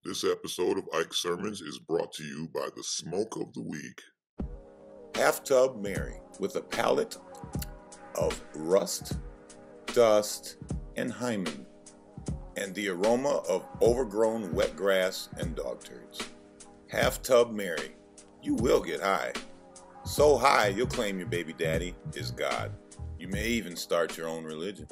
This episode of Ike Sermons is brought to you by the Smoke of the Week. Half Tub Mary with a palette of rust, dust, and hymen, and the aroma of overgrown wet grass and dog turds. Half Tub Mary, you will get high. So high you'll claim your baby daddy is God. You may even start your own religion.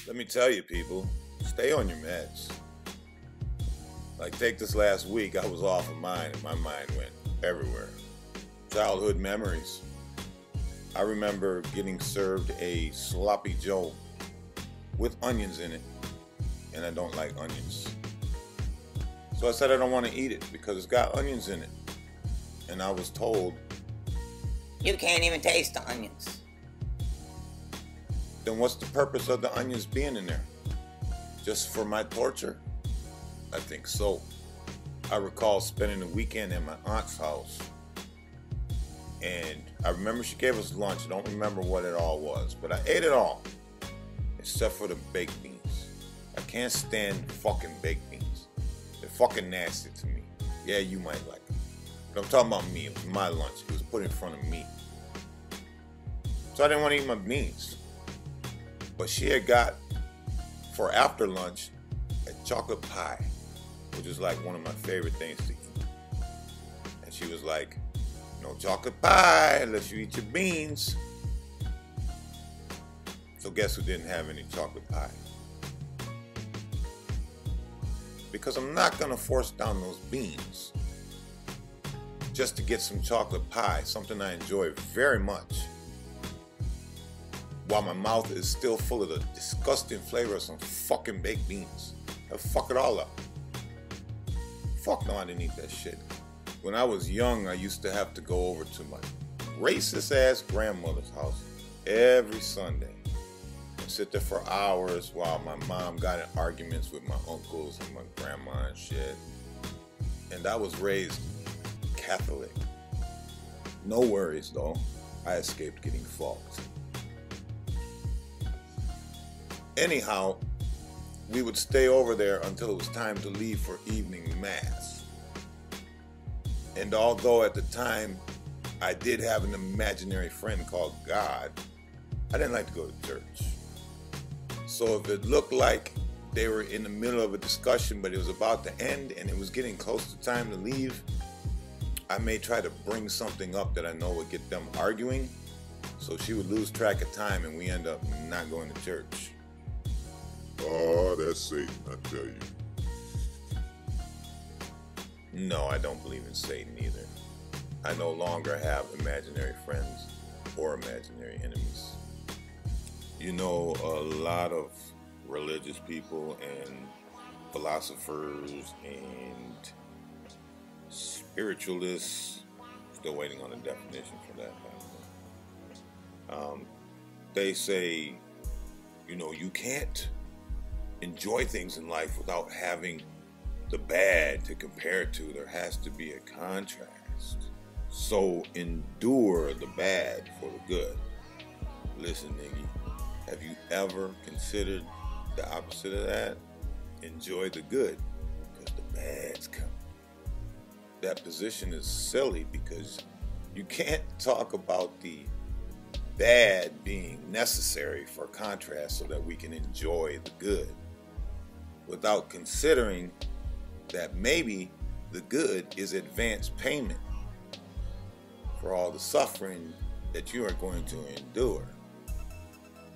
Let me tell you, people, stay on your meds. Like, take this last week, I was off of mine and my mind went everywhere. Childhood memories. I remember getting served a sloppy joe with onions in it, and I don't like onions. So I said I don't want to eat it because it's got onions in it. And I was told, you can't even taste the onions. Then what's the purpose of the onions being in there? Just for my torture? I think so. I recall spending the weekend at my aunt's house. And I remember she gave us lunch. I don't remember what it all was. But I ate it all. Except for the baked beans. I can't stand fucking baked beans. They're fucking nasty to me. Yeah, you might like them. But I'm talking about me. It was my lunch. It was put in front of me. So I didn't want to eat my beans. But she had got, for after lunch, a chocolate pie, which is like one of my favorite things to eat. And she was like, no chocolate pie unless you eat your beans. So guess who didn't have any chocolate pie? Because I'm not going to force down those beans just to get some chocolate pie, something I enjoy very much, while my mouth is still full of the disgusting flavor of some fucking baked beans. I'll fuck it all up. Fuck no, I didn't eat that shit. When I was young, I used to have to go over to my racist-ass grandmother's house every Sunday and sit there for hours while my mom got in arguments with my uncles and my grandma and shit. And I was raised Catholic. No worries, though. I escaped getting fucked. Anyhow, we would stay over there until it was time to leave for evening mass. And although at the time I did have an imaginary friend called God, I didn't like to go to church. So if it looked like they were in the middle of a discussion but it was about to end and it was getting close to time to leave, I may try to bring something up that I know would get them arguing, so she would lose track of time and we end up not going to church. Oh, that's Satan, I tell you. No, I don't believe in Satan either. I no longer have imaginary friends or imaginary enemies. You know, a lot of religious people and philosophers and spiritualists, still waiting on a definition for that, by the way. They say, you know, you can't enjoy things in life without having the bad to compare it to. There has to be a contrast. So endure the bad for the good. Listen, nigga, have you ever considered the opposite of that? Enjoy the good, because the bad's coming. That position is silly because you can't talk about the bad being necessary for contrast so that we can enjoy the good, without considering that maybe the good is advance payment for all the suffering that you are going to endure.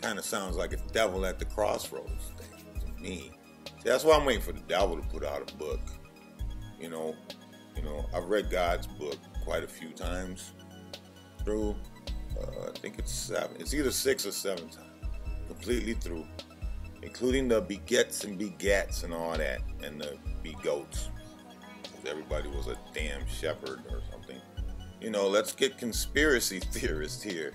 Kind of sounds like a devil at the crossroads thing to me. See, that's why I'm waiting for the devil to put out a book. You know, I've read God's book quite a few times through. I think it's 7. It's either 6 or 7 times. Completely through. Including the begets and begats and all that, and the begoats. Because everybody was a damn shepherd or something. You know, let's get conspiracy theorists here.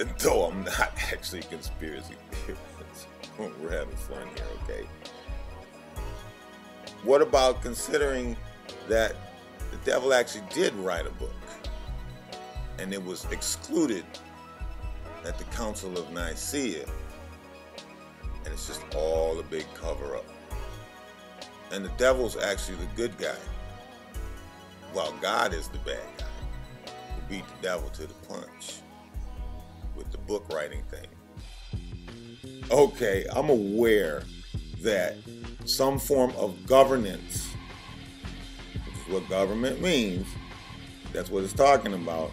And though I'm not actually a conspiracy theorist. We're having fun here, okay? What about considering that the devil actually did write a book and it was excluded at the Council of Nicaea, and it's just all a big cover-up? And the devil's actually the good guy, while God is the bad guy who beat the devil to the punch with the book writing thing. Okay, I'm aware that some form of governance, which is what government means, that's what it's talking about,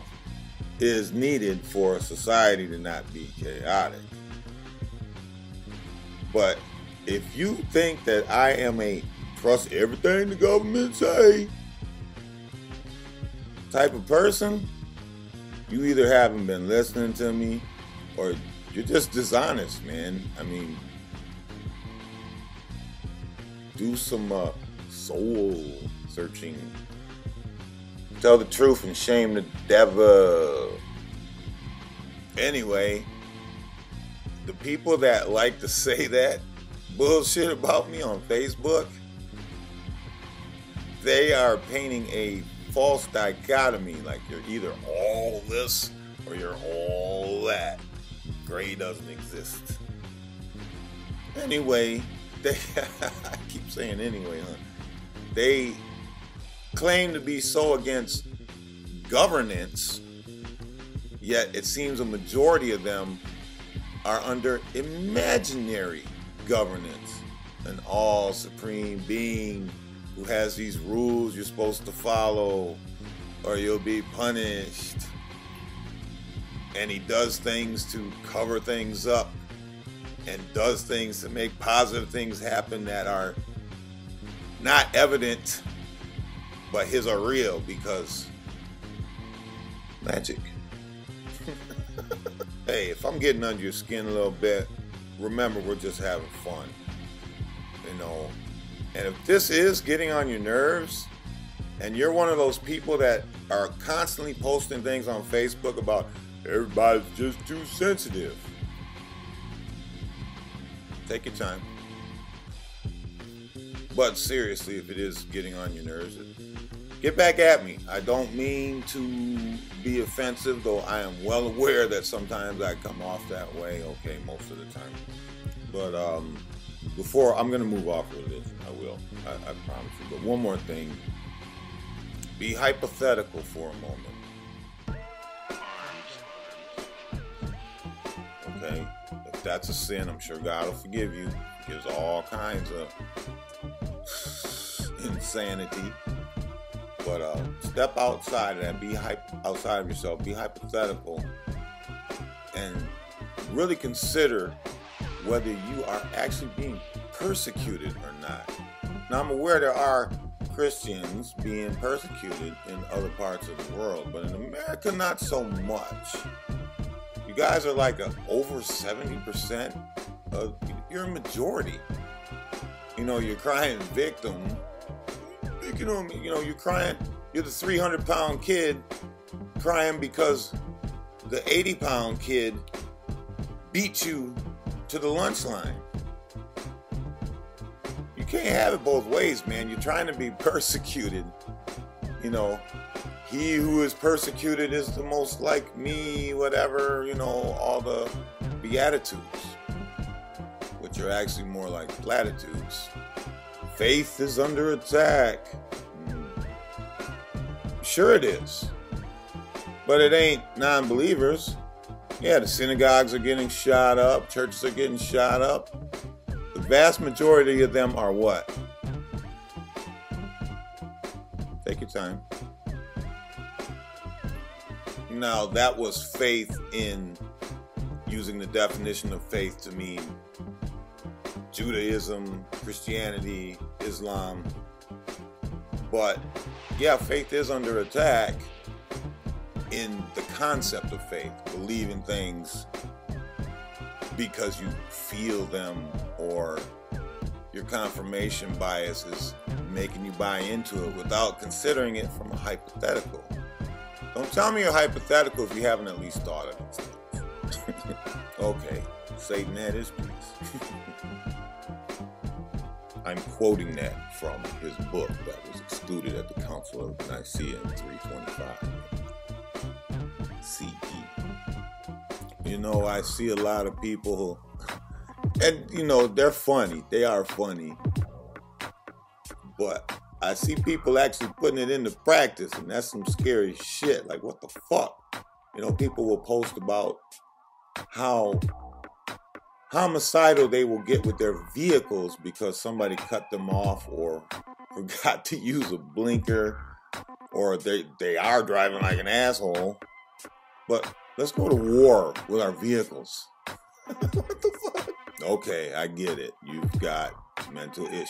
is needed for society to not be chaotic. But if you think that I am a trust everything the government say type of person, you either haven't been listening to me or you're just dishonest, man. I mean, do some soul searching. Tell the truth and shame the devil. Anyway, the people that like to say that bullshit about me on Facebook, they are painting a false dichotomy, like you're either all this or you're all that. Gray doesn't exist. Anyway, they I keep saying anyway, huh? They claim to be so against governance, yet it seems a majority of them are under imaginary governance, an all supreme being who has these rules you're supposed to follow or you'll be punished. And he does things to cover things up and does things to make positive things happen that are not evident, but his are real because magic. Hey, if I'm getting under your skin a little bit, remember we're just having fun, you know. And if this is getting on your nerves and you're one of those people that are constantly posting things on Facebook about everybody's just too sensitive, take your time. But seriously, if it is getting on your nerves, get back at me. I don't mean to be offensive, though I am well aware that sometimes I come off that way, okay, most of the time. But before, I'm going to move off of this. I will. I promise you. But one more thing. Be hypothetical for a moment. Okay? If that's a sin, I'm sure God will forgive you. He gives all kinds of insanity. But step outside of that. Be outside of yourself. Be hypothetical. And really consider whether you are actually being persecuted or not. Now, I'm aware there are Christians being persecuted in other parts of the world, but in America, not so much. You guys are like over 70%. You're a majority. You know, you're crying victim. You know, you're crying. You're the 300-pound kid crying because the 80-pound kid beat you to the lunch line. You can't have it both ways, man. You're trying to be persecuted. You know, he who is persecuted is the most like me, whatever, you know, all the Beatitudes, which are actually more like platitudes. Faith is under attack. Sure it is. But it ain't non-believers. Yeah, the synagogues are getting shot up. Churches are getting shot up. The vast majority of them are what? Take your time. Now, that was faith in using the definition of faith to mean Judaism, Christianity, Islam. But, yeah, faith is under attack in the concept of faith, believing things because you feel them or your confirmation bias is making you buy into it without considering it from a hypothetical. Don't tell me you're hypothetical if you haven't at least thought of it. Okay, Satan had his piece. I'm quoting that from his book that was excluded at the Council of Nicaea in 325 CE. You know, I see a lot of people, and you know, they're funny. They are funny. But I see people actually putting it into practice, and that's some scary shit. Like, what the fuck? You know, people will post about how homicidal they will get with their vehicles because somebody cut them off or forgot to use a blinker, or they are driving like an asshole. But let's go to war with our vehicles. What the fuck? Okay, I get it. You've got mental issues,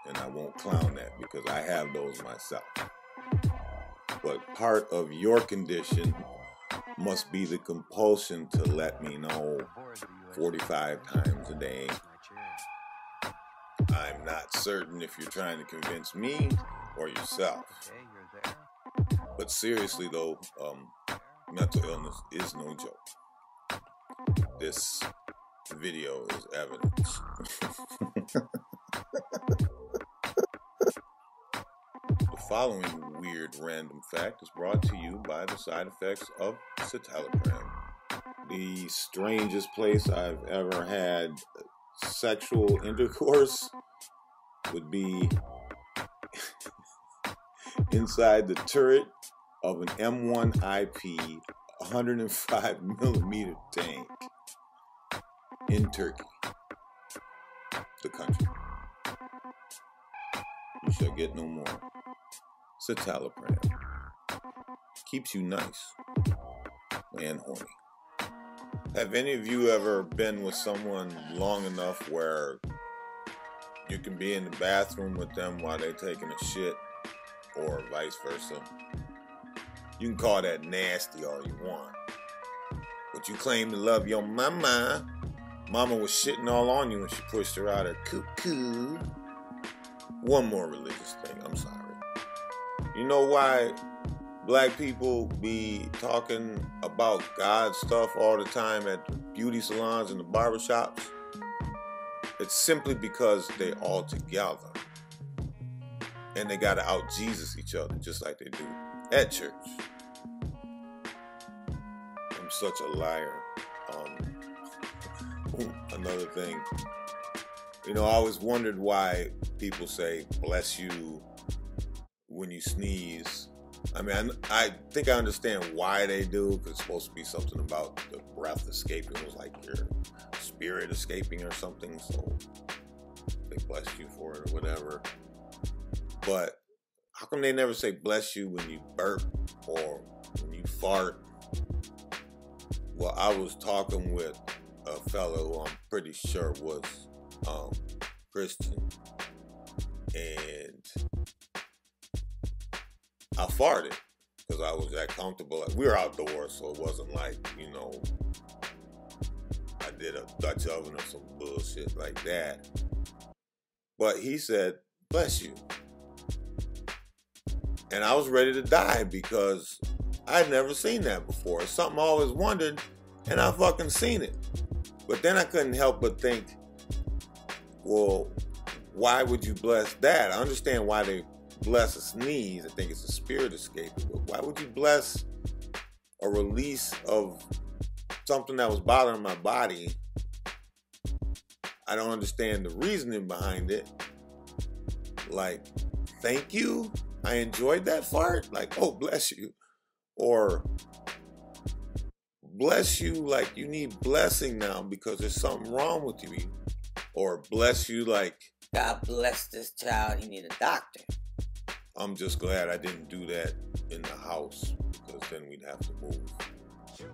and I won't clown that because I have those myself. But part of your condition must be the compulsion to let me know 45 times a day. I'm not certain if you're trying to convince me or yourself. But seriously though, mental illness is no joke. This video is evidence. The following weird random fact is brought to you by the side effects of citalopram. The strangest place I've ever had sexual intercourse would be inside the turret of an M1 IP 105 millimeter tank in Turkey, the country. You shall get no more. Citalopram keeps you nice and horny. Have any of you ever been with someone long enough where you can be in the bathroom with them while they're taking a shit, or vice versa? You can call that nasty all you want, but you claim to love your mama. Mama was shitting all on you when she pushed her out of cuckoo. One more religious thing, I'm sorry. You know why black people be talking about God stuff all the time at the beauty salons and the barbershops? It's simply because they all together. And they gotta out Jesus each other just like they do at church. I'm such a liar. Another thing, you know, I always wondered why people say bless you when you sneeze. I mean, I think I understand why they do, because it's supposed to be something about the breath escaping. It was like your spirit escaping or something, so they bless you for it or whatever. But how come they never say bless you when you burp or when you fart? Well, I was talking with a fellow who I'm pretty sure was Christian, and I farted because I was that comfortable. We were outdoors, so it wasn't like, you know, I did a Dutch oven or some bullshit like that. But he said, bless you. And I was ready to die because I'd never seen that before. It's something I always wondered, and I fucking seen it. But then I couldn't help but think, well, why would you bless that? I understand why they bless a sneeze. I think it's a spirit escaping. But why would you bless a release of something that was bothering my body? I don't understand the reasoning behind it. Like, thank you. I enjoyed that fart. Like, oh, bless you. Or bless you like you need blessing now because there's something wrong with you. Or bless you like, God bless this child, he need a doctor. I'm just glad I didn't do that in the house because then we'd have to move.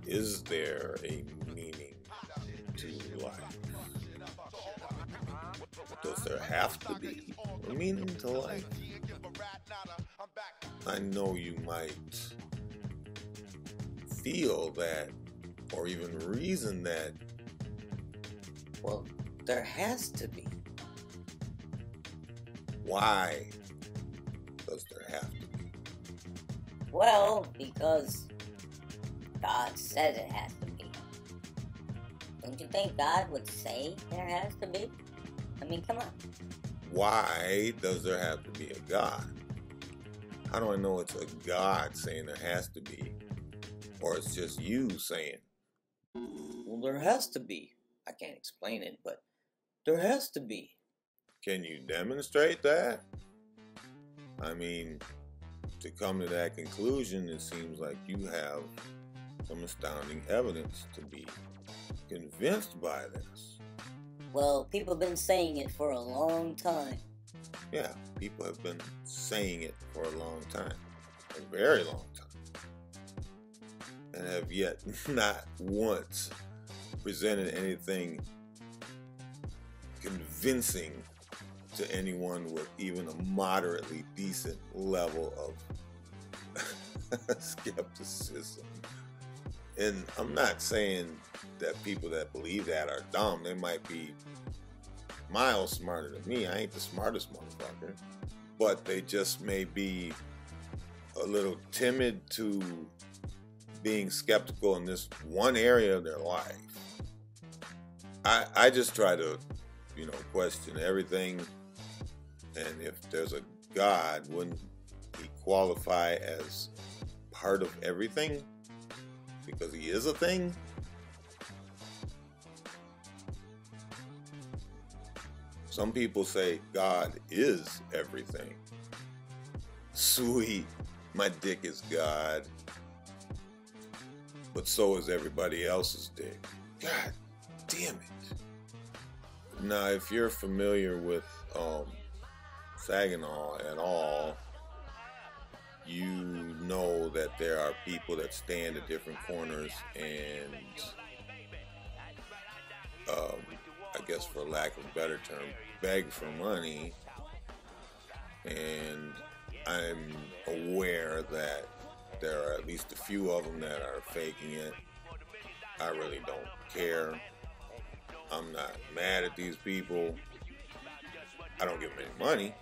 Is there a meaning to life? Does there have to be a meaning to life? I know you might feel that or even reason that. Well, there has to be. Why does there have to be? Well, because God says it has to be. Don't you think God would say there has to be? I mean, come on. why does there have to be a God? How do I know it's a God saying there has to be? Or it's just you saying? Well, there has to be. I can't explain it, but there has to be. Can you demonstrate that? I mean, to come to that conclusion, it seems like you have some astounding evidence to be convinced by this. Well, people have been saying it for a long time. Yeah, people have been saying it for a long time, a very long time, and have yet not once presented anything convincing to anyone with even a moderately decent level of skepticism. And I'm not saying that people that believe that are dumb. They might be miles smarter than me. I ain't the smartest motherfucker. But they just may be a little timid to being skeptical in this one area of their life. I just try to, question everything. And if there's a God, wouldn't he qualify as part of everything? Because he is a thing? Some people say God is everything. Sweet, my dick is God. But so is everybody else's dick. God damn it. Now, if you're familiar with Saginaw at all, you know that there are people that stand at different corners and, I guess for lack of a better term, beg for money. And I'm aware that there are at least a few of them that are faking it. I really don't care. I'm not mad at these people. I don't give them any money.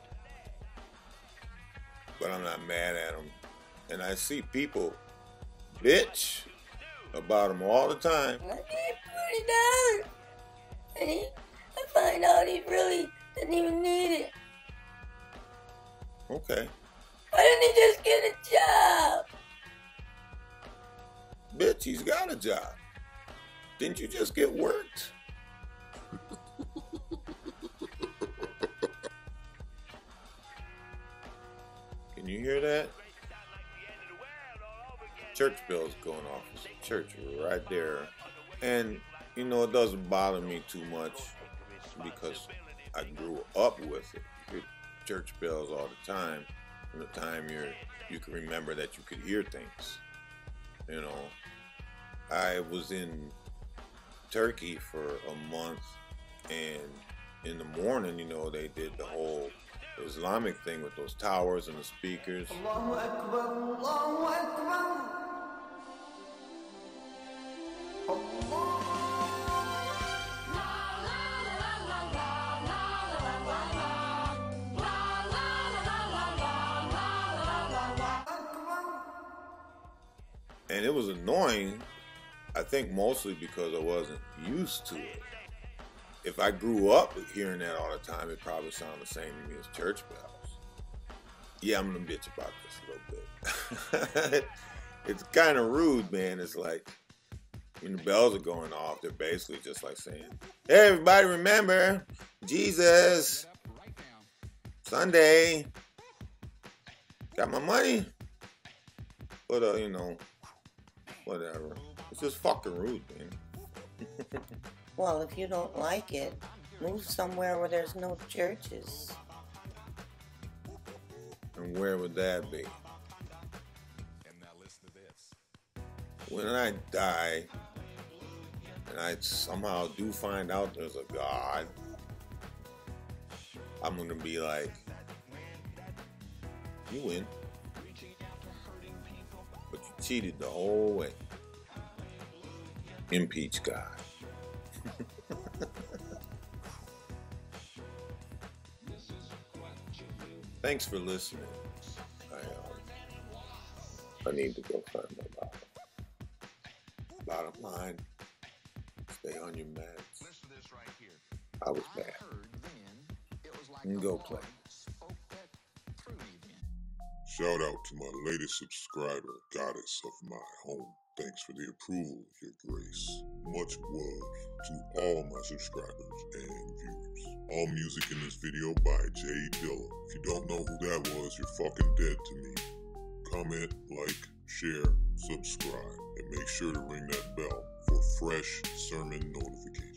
But I'm not mad at them. And I see people bitch about them all the time. I paid $40. And I find out he really didn't even need it. Okay. Why didn't he just get a job? Bitch, he's got a job. Didn't you just get worked? Can you hear that? Church bell's going off. There's a church right there. And, it doesn't bother me too much because I grew up with it. You hear church bells all the time. From the time you can remember that you could hear things. I was in Turkey for a month, and in the morning, they did the whole Islamic thing with those towers and the speakers. Allahu Akbar, Allahu Akbar. And it was annoying, I think mostly because I wasn't used to it. If I grew up hearing that all the time, it probably sounded the same to me as church bells. Yeah, I'm gonna bitch about this a little bit. It's kind of rude, man. It's like when the bells are going off, they're basically just like saying, "Hey, everybody, remember Jesus, Sunday, got my money." But whatever. It's just fucking rude, man. Well, if you don't like it, move somewhere where there's no churches. And where would that be? When I die, and I somehow do find out there's a God, I'm gonna be like, you win. But you cheated the whole way. Impeach God. Thanks for listening. I need to go find my Bible. Bottom line, stay on your meds. I was bad. and go play. Shout out to my latest subscriber, Goddess of my home. Thanks for the approval, your grace. Much love to all my subscribers and viewers. All music in this video by Jay Dilla. If you don't know who that was, you're fucking dead to me. Comment, like, share, subscribe, and make sure to ring that bell for fresh sermon notifications.